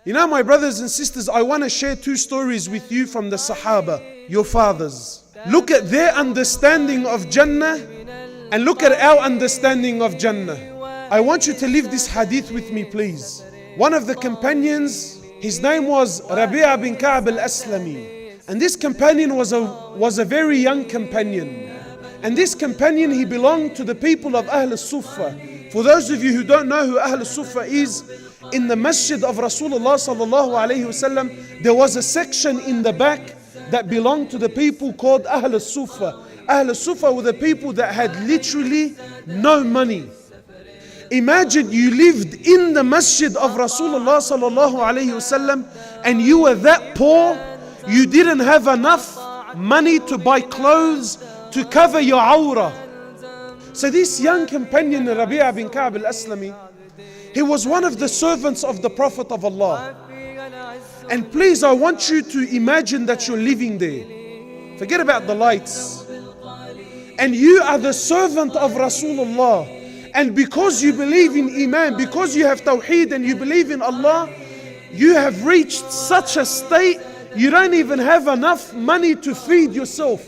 You know, my brothers and sisters, I want to share two stories with you from the Sahaba, your fathers. Look at their understanding of Jannah and look at our understanding of Jannah. I want you to leave this hadith with me, please. One of the companions, his name was Rabi'a bin Ka'b al-Aslami. And this companion was a very young companion. And this companion, he belonged to the people of Ahl al-Sufa. For those of you who don't know who Ahl al-Sufa is, in the masjid of Rasulullah sallallahu alayhi wasallam, there was a section in the back that belonged to the people called Ahl al-Sufa. Ahl al-Sufa were the people that had literally no money. Imagine you lived in the masjid of Rasulullah sallallahu alayhi wasallam and you were that poor, you didn't have enough money to buy clothes to cover your awrah. So this young companion, Rabi'a bin Ka'b al-Aslami, he was one of the servants of the Prophet of Allah. And please, I want you to imagine that you're living there. Forget about the lights. And you are the servant of Rasulullah. And because you believe in Iman, because you have Tawheed and you believe in Allah, you have reached such a state, you don't even have enough money to feed yourself.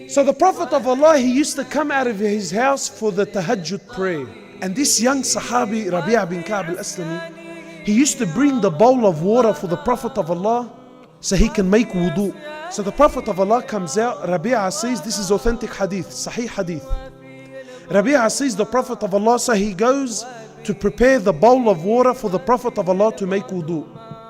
So the Prophet of Allah, he used to come out of his house for the tahajjud prayer. And this young Sahabi, Rabi'a bin Ka'b al-Aslami, he used to bring the bowl of water for the Prophet of Allah so he can make wudu. So the Prophet of Allah comes out, Rabi'a says, this is authentic hadith, sahih hadith. Rabi'a says the Prophet of Allah, so he goes to prepare the bowl of water for the Prophet of Allah to make wudu.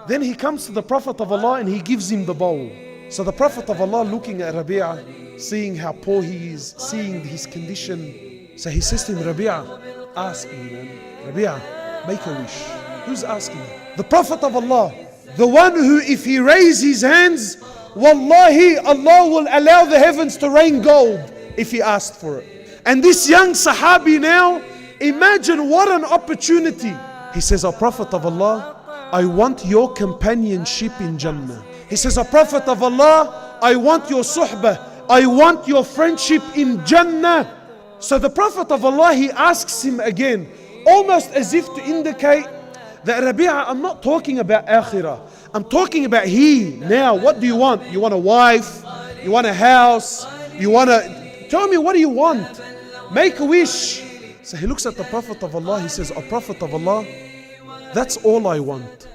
Then he comes to the Prophet of Allah and he gives him the bowl. So the Prophet of Allah, looking at Rabi'a, seeing how poor he is, seeing his condition, so he says to him, Rabi'a, ask me, man. Rabi'a, make a wish. Who's asking? The Prophet of Allah, the one who if he raises his hands, wallahi, Allah will allow the heavens to rain gold if he asked for it. And this young Sahabi now, imagine what an opportunity. He says, O Prophet of Allah, I want your companionship in Jannah. He says, O Prophet of Allah, I want your suhbah, I want your friendship in Jannah. So the Prophet of Allah, he asks him again, almost as if to indicate that, Rabi'a, I'm not talking about akhirah. I'm talking about here, now. What do you want? You want a wife? You want a house? You want a... Tell me, what do you want? Make a wish. So he looks at the Prophet of Allah, he says, O Prophet of Allah, that's all I want.